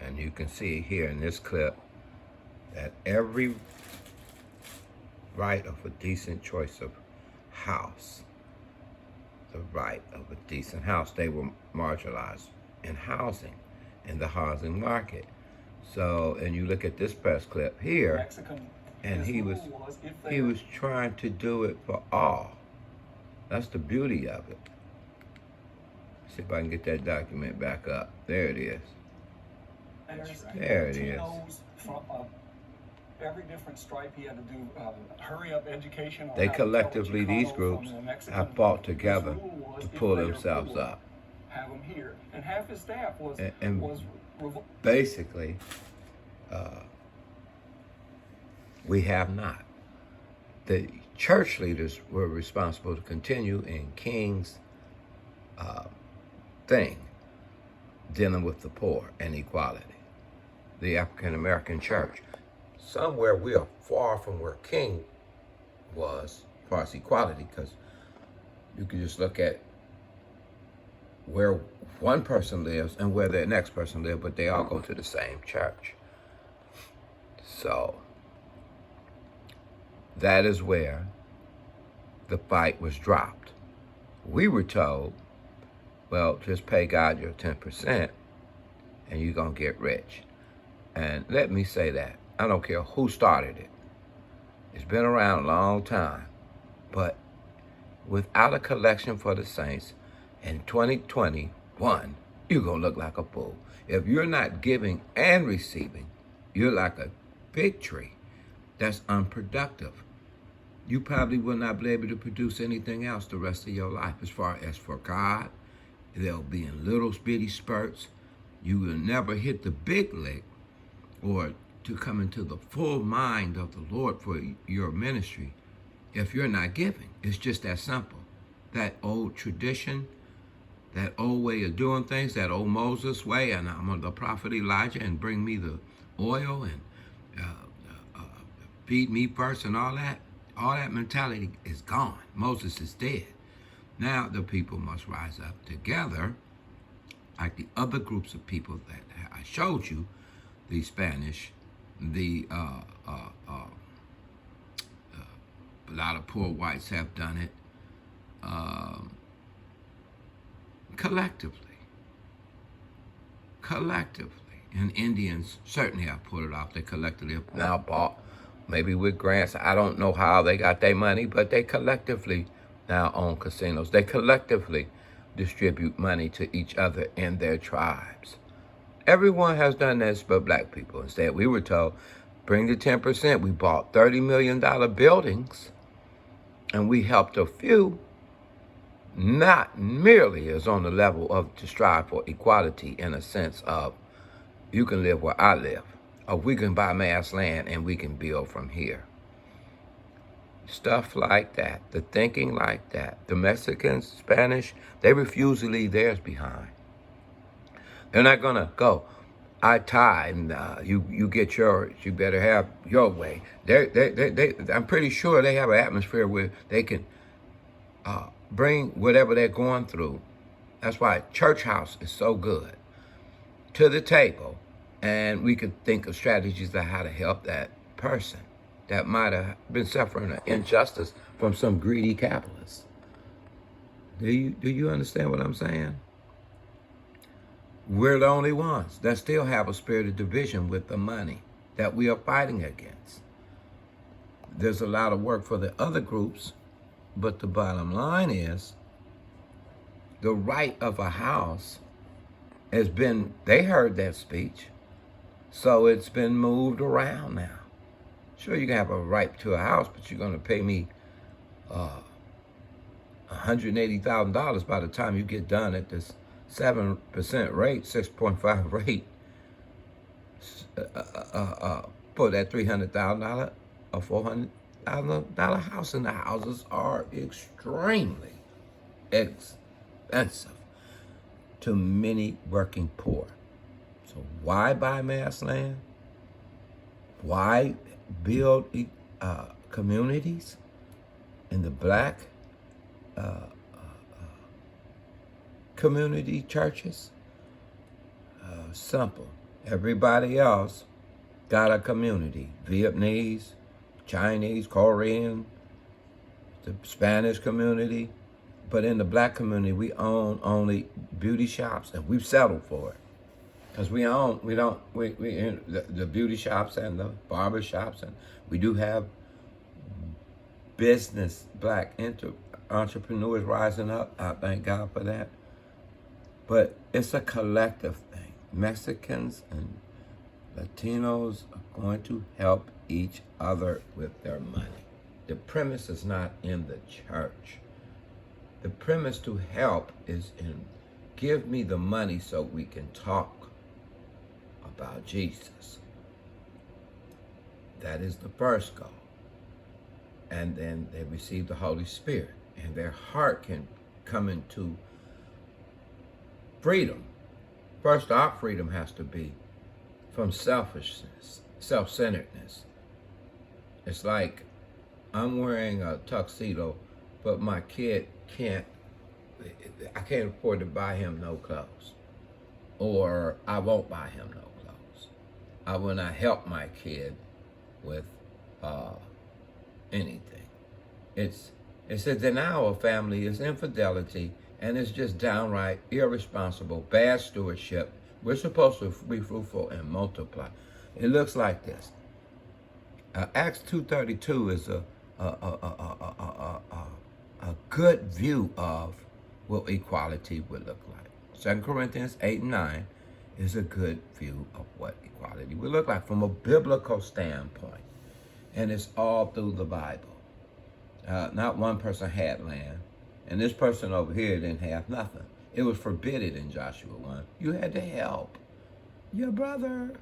And you can see here in this clip that every right of a decent choice of house, the right of a decent house, they were marginalized in housing, in the housing market. So, and you look at this press clip here, and he was trying to do it for all. That's the beauty of it. See if I can get that document back up. There it is. There it is. Every different stripe he had to do hurry up education. They collectively, these groups, have fought together to pull themselves up. Have him here, and half his staff was basically, we have not. The church leaders were responsible to continue in King's thing, dealing with the poor and equality. The African American church. Somewhere we are far from where King was as far as equality, because you can just look at where one person lives and where the next person lives, but they all go to the same church. So that is where the fight was dropped. We were told, well, just pay God your 10% and you're going to get rich. And let me say that. I don't care who started it. It's been around a long time. But without a collection for the saints, in 2021, you're going to look like a fool. If you're not giving and receiving, you're like a fig tree that's unproductive. You probably will not be able to produce anything else the rest of your life. As far as for God, they'll be in little bitty spurts. You will never hit the big lick or to come into the full mind of the Lord for your ministry if you're not giving. It's just that simple. That old tradition, that old way of doing things, that old Moses way, and I'm the prophet Elijah and bring me the oil and feed me first and all that mentality is gone. Moses is dead. Now the people must rise up together, like the other groups of people that I showed you, the Spanish, a lot of poor whites have done it collectively. And Indians certainly have pulled it off. They collectively have now bought, maybe with grants. I don't know how they got their money, but they collectively now own casinos. They collectively distribute money to each other in their tribes. Everyone has done this but black people. Instead, we were told, bring the 10%. We bought $30 million buildings, and we helped a few, not merely as on the level of to strive for equality in a sense of you can live where I live, or we can buy mass land and we can build from here. Stuff like that, the thinking like that. The Mexicans, Spanish, they refuse to leave theirs behind. They're not gonna go, I tithe and you get yours. You better have your way. I'm pretty sure they have an atmosphere where they can bring whatever they're going through. That's why church house is so good, to the table, and we could think of strategies on how to help that person that might have been suffering an injustice from some greedy capitalist. Do you understand what I'm saying? We're the only ones that still have a spirit of division with the money that we are fighting against. There's a lot of work for the other groups, but the bottom line is the right of a house has been, they heard that speech, so it's been moved around now. Sure, you can have a right to a house, but you're going to pay me $180,000 by the time you get done at this 7% rate, 6.5 rate, for that $300,000 or $400,000 house. And the houses are extremely expensive to many working poor. So why buy mass land? Why build communities in the black community churches? Simple. Everybody else got a community. Vietnamese, Chinese, Korean, the Spanish community. But in the black community, we own only beauty shops, and we've settled for it. Because we in the beauty shops and the barber shops, and we do have business, black entrepreneurs rising up. I thank God for that. But it's a collective thing. Mexicans and Latinos are going to help each other with their money. The premise is not in the church. The premise to help is in give me the money so we can talk about Jesus. That is the first goal. And then they receive the Holy Spirit, and their heart can come into freedom. First, our freedom has to be from selfishness, self-centeredness. It's like I'm wearing a tuxedo, but my kid I can't afford to buy him no clothes. Or I won't buy him no clothes. I will not help my kid with anything. It's a denial of family, it's infidelity, and it's just downright irresponsible, bad stewardship. We're supposed to be fruitful and multiply. It looks like this. Acts 2:32 is a good view of what equality would look like. 2 Corinthians 8:9 is a good view of what equality would look like from a biblical standpoint. And it's all through the Bible. Not one person had land, and this person over here didn't have nothing. It was forbidden in Joshua 1. You had to help your brother.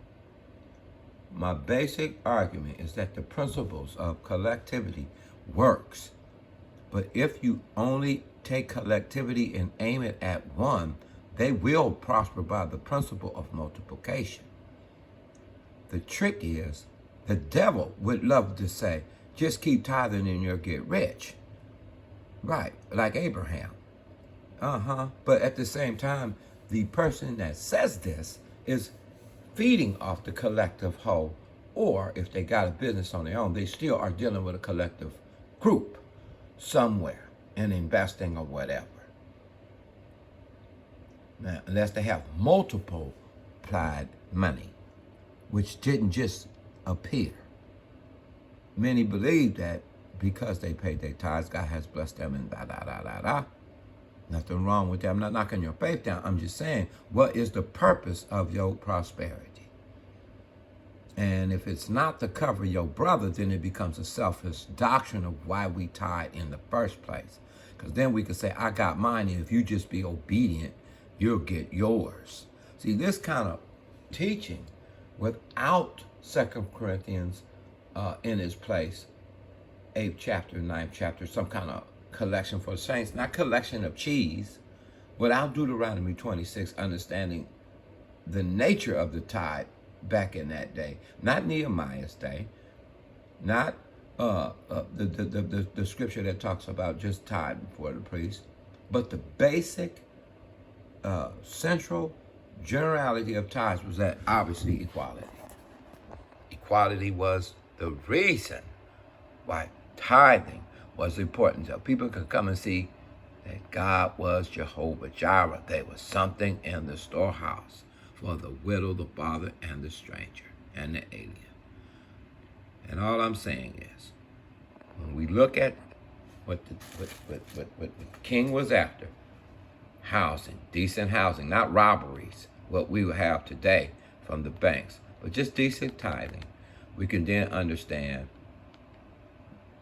My basic argument is that the principles of collectivity works. But if you only take collectivity and aim it at one, they will prosper by the principle of multiplication. The trick is, the devil would love to say, just keep tithing and you'll get rich. Right, like Abraham. But at the same time, the person that says this is feeding off the collective whole, or if they got a business on their own, they still are dealing with a collective group somewhere and investing or whatever. Now, unless they have multiple applied money, which didn't just appear. Many believe that because they paid their tithes, God has blessed them and da-da-da-da-da. Nothing wrong with that. I'm not knocking your faith down. I'm just saying, what is the purpose of your prosperity? And if it's not to cover your brother, then it becomes a selfish doctrine of why we tithe in the first place. Because then we could say, I got mine, and if you just be obedient, you'll get yours. See, this kind of teaching without 2 Corinthians in its place, 8th chapter, 9th chapter, some kind of collection for the saints, not collection of cheese, without Deuteronomy 26, understanding the nature of the tithe back in that day, not Nehemiah's day, not the scripture that talks about just tithe before the priest, but the basic central generality of tithes was that obviously equality. Equality was the reason why tithing was important. So people could come and see that God was Jehovah Jireh. There was something in the storehouse for the widow, the father, and the stranger, and the alien. And all I'm saying is, when we look at what the king was after, housing, decent housing, not robberies, what we will have today from the banks, but just decent tithing, we can then understand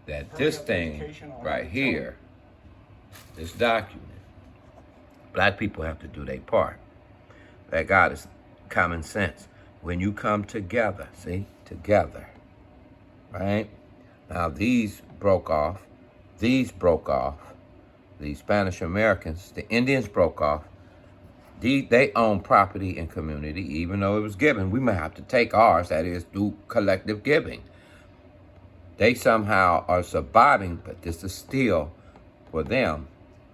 that this thing right here, this document, black people have to do their part. That God is common sense. When you come together, see, together, right? Now these broke off, the Spanish Americans, the Indians broke off. They own property and community, even though it was given. We may have to take ours, that is, through collective giving. They somehow are surviving, but this is still for them.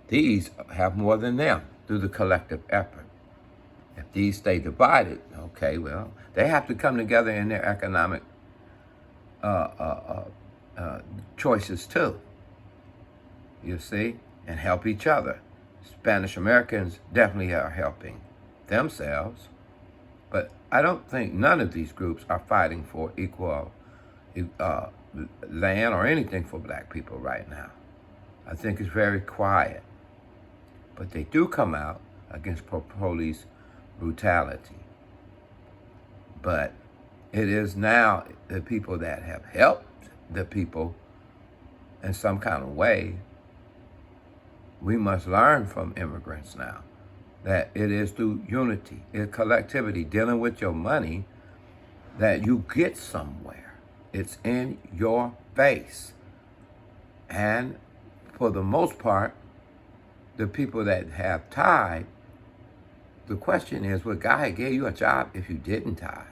These have more than them through the collective effort. If these stay divided, Okay, well, they have to come together in their economic choices too, you see, and help each other. Spanish Americans definitely are helping themselves, but I don't think none of these groups are fighting for equal land or anything for black people right now. I think it's very quiet, but they do come out against police brutality. But it is now the people that have helped the people in some kind of way. We must learn from immigrants now that it is through unity, collectivity, dealing with your money that you get somewhere. It's in your face. And for the most part, the people that have tithe, the question is, would God give you a job if you didn't tithe?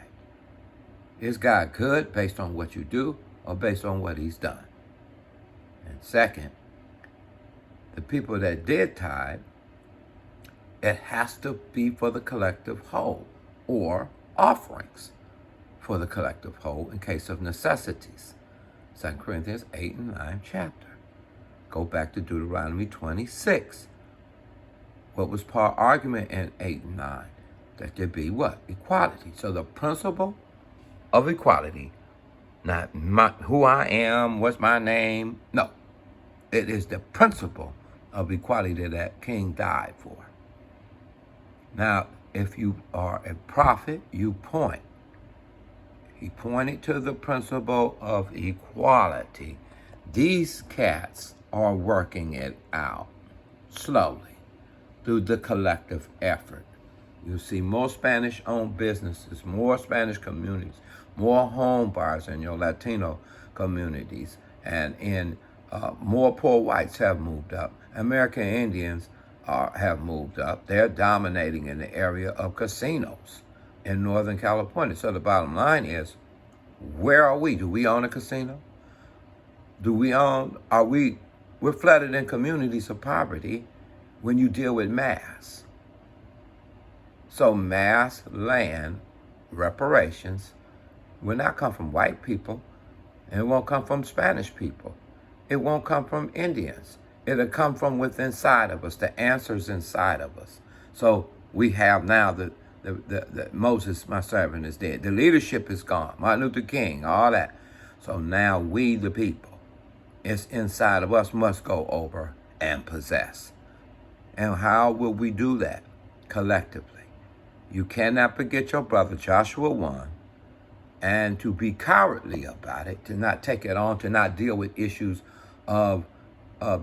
Is God good based on what you do or based on what he's done? And second, the people that did tithe, it has to be for the collective whole, or offerings for the collective whole in case of necessities. 2 Corinthians 8 and 9 chapter. Go back to Deuteronomy 26. What was Paul's argument in 8 and 9? That there be what? Equality. So the principle of equality, not who I am, what's my name. No, it is the principle of equality that King died for. Now, if you are a prophet, you point. He pointed to the principle of equality. These cats are working it out slowly through the collective effort. You see more Spanish-owned businesses, more Spanish communities, more home buyers in your Latino communities, and in more poor whites have moved up. American Indians have moved up. They're dominating in the area of casinos in Northern California. So the bottom line is, where are we? Do we own a casino? We're flooded in communities of poverty when you deal with mass. So mass land reparations will not come from white people, and it won't come from Spanish people. It won't come from Indians. It'll come from within inside of us. The answer's inside of us. So we have now the Moses, my servant, is dead. The leadership is gone. Martin Luther King, all that. So now we, the people, it's inside of us, must go over and possess. And how will we do that? Collectively. You cannot forget your brother, Joshua 1, and to be cowardly about it, to not take it on, to not deal with issues of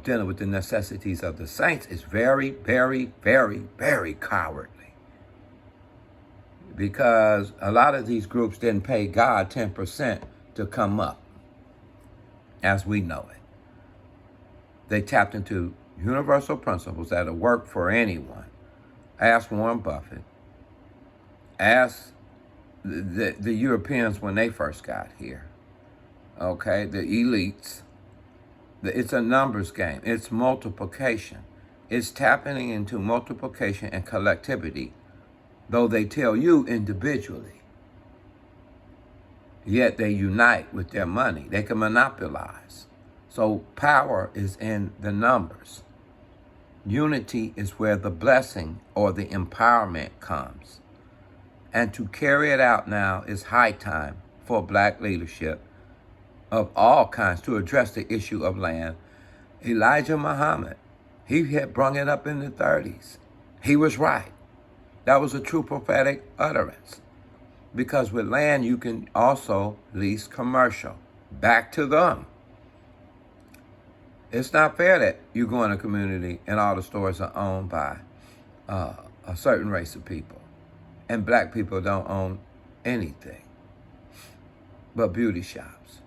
dealing with the necessities of the saints is very, very, very, very cowardly. Because a lot of these groups didn't pay God 10% to come up, as we know it. They tapped into universal principles that'll work for anyone. Ask Warren Buffett. Ask the Europeans when they first got here. Okay, the elites. It's a numbers game. It's multiplication. It's tapping into multiplication and collectivity, though they tell you individually. Yet they unite with their money. They can monopolize. So power is in the numbers. Unity is where the blessing or the empowerment comes. And to carry it out now is high time for black leadership of all kinds to address the issue of land. Elijah Muhammad, he had brung it up in the 30s. He was right. That was a true prophetic utterance. Because with land, you can also lease commercial. Back to them. It's not fair that you go in a community and all the stores are owned by a certain race of people. And black people don't own anything but beauty shops.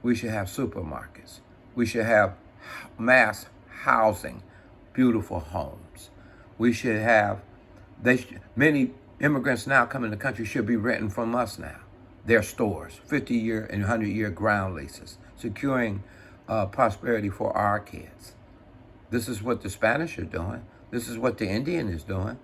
We should have supermarkets. We should have mass housing, beautiful homes. We should have, many immigrants now coming to the country should be renting from us now. Their stores, 50-year and 100-year ground leases, securing prosperity for our kids. This is what the Spanish are doing. This is what the Indian is doing.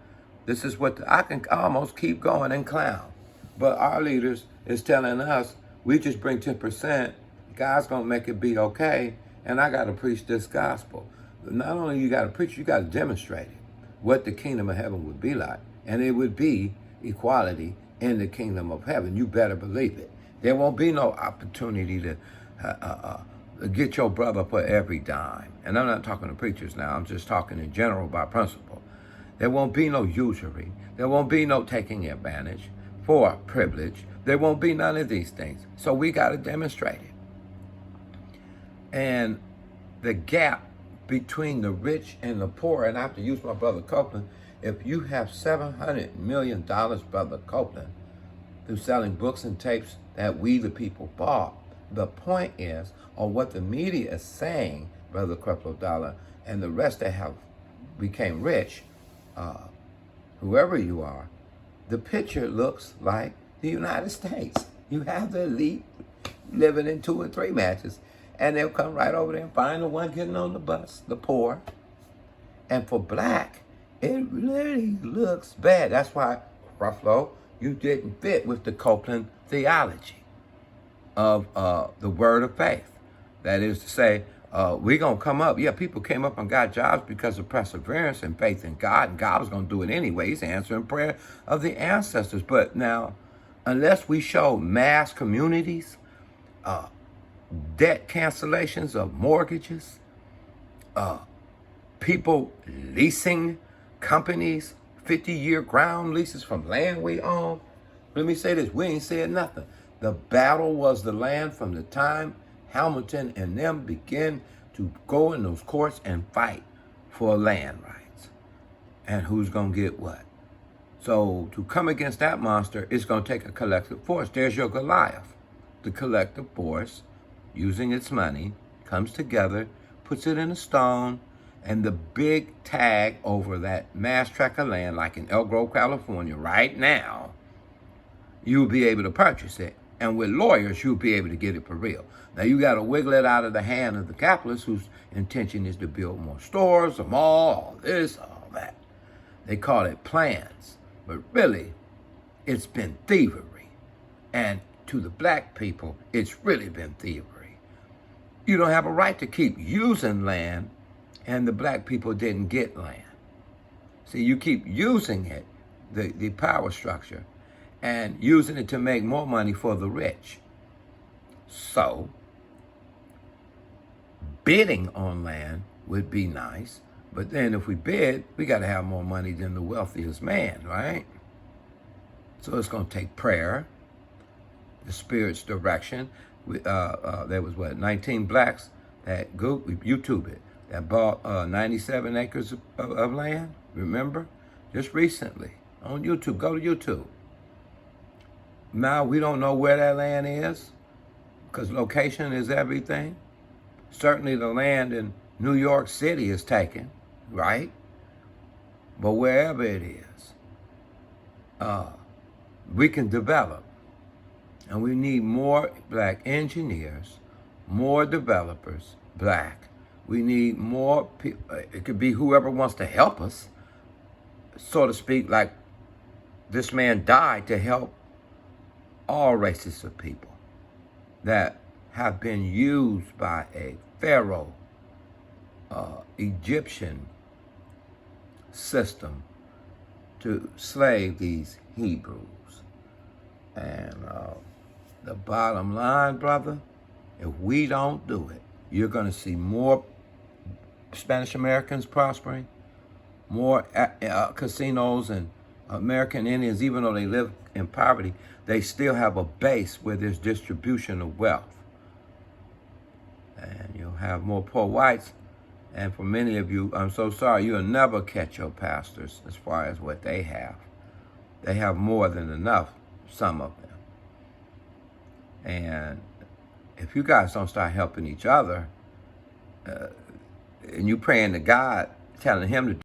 This is what I can almost keep going and clown. But our leaders is telling us, we just bring 10%, God's going to make it be okay, and I got to preach this gospel. Not only you got to preach, you got to demonstrate it, what the kingdom of heaven would be like. And it would be equality in the kingdom of heaven. You better believe it. There won't be no opportunity to get your brother for every dime. And I'm not talking to preachers now. I'm just talking in general by principle. There won't be no usury. There won't be no taking advantage for privilege. There won't be none of these things. So we got to demonstrate it. And the gap between the rich and the poor, and I have to use my brother Copeland, if you have $700 million, Brother Copeland, through selling books and tapes that we the people bought, the point is, or what the media is saying, Brother Creflo Dollar, and the rest that have became rich, whoever you are, the picture looks like the United States. You have the elite living in 2 and 3 matches, and they'll come right over there and find the one getting on the bus, the poor. And for black, it really looks bad. That's why, Ruffalo, you didn't fit with the Copeland theology of the word of faith. That is to say, we're going to come up. Yeah, people came up and got jobs because of perseverance and faith in God, and God was going to do it anyway. He's answering prayer of the ancestors. But now, unless we show mass communities, debt cancellations of mortgages, people leasing companies, 50-year ground leases from land we own. Let me say this, we ain't said nothing. The battle was the land from the time Hamilton and them began to go in those courts and fight for land rights. And who's going to get what? So to come against that monster, it's going to take a collective force. There's your Goliath. The collective force, using its money, comes together, puts it in a stone, and the big tag over that mass tract of land, like in Elk Grove, California, right now, you'll be able to purchase it. And with lawyers, you'll be able to get it for real. Now, you got to wiggle it out of the hand of the capitalist whose intention is to build more stores, a mall, all this, all that. They call it plans. But really, it's been thievery. And to the black people, it's really been thievery. You don't have a right to keep using land, and the black people didn't get land. See, you keep using it, the power structure, and using it to make more money for the rich. So, bidding on land would be nice, but then if we bid, we got to have more money than the wealthiest man, right? So it's going to take prayer, the Spirit's direction. There was, 19 blacks that YouTube it, that bought 97 acres of land, remember? Just recently, on YouTube. Go to YouTube. Now, we don't know where that land is, because location is everything. Certainly the land in New York City is taken, right? But wherever it is, we can develop. And we need more black engineers, more developers, black. We need more people. It could be whoever wants to help us, so to speak, like this man died to help all races of people that have been used by a Pharaoh, Egyptian system to slave these Hebrews. And the bottom line, brother, if we don't do it, you're going to see more Spanish Americans prospering, more casinos and American Indians, even though they live in poverty, they still have a base where there's distribution of wealth. And you'll have more poor whites. And for many of you, I'm so sorry, you'll never catch your pastors as far as what they have. They have more than enough, some of them. And if you guys don't start helping each other, and you praying to God, telling him to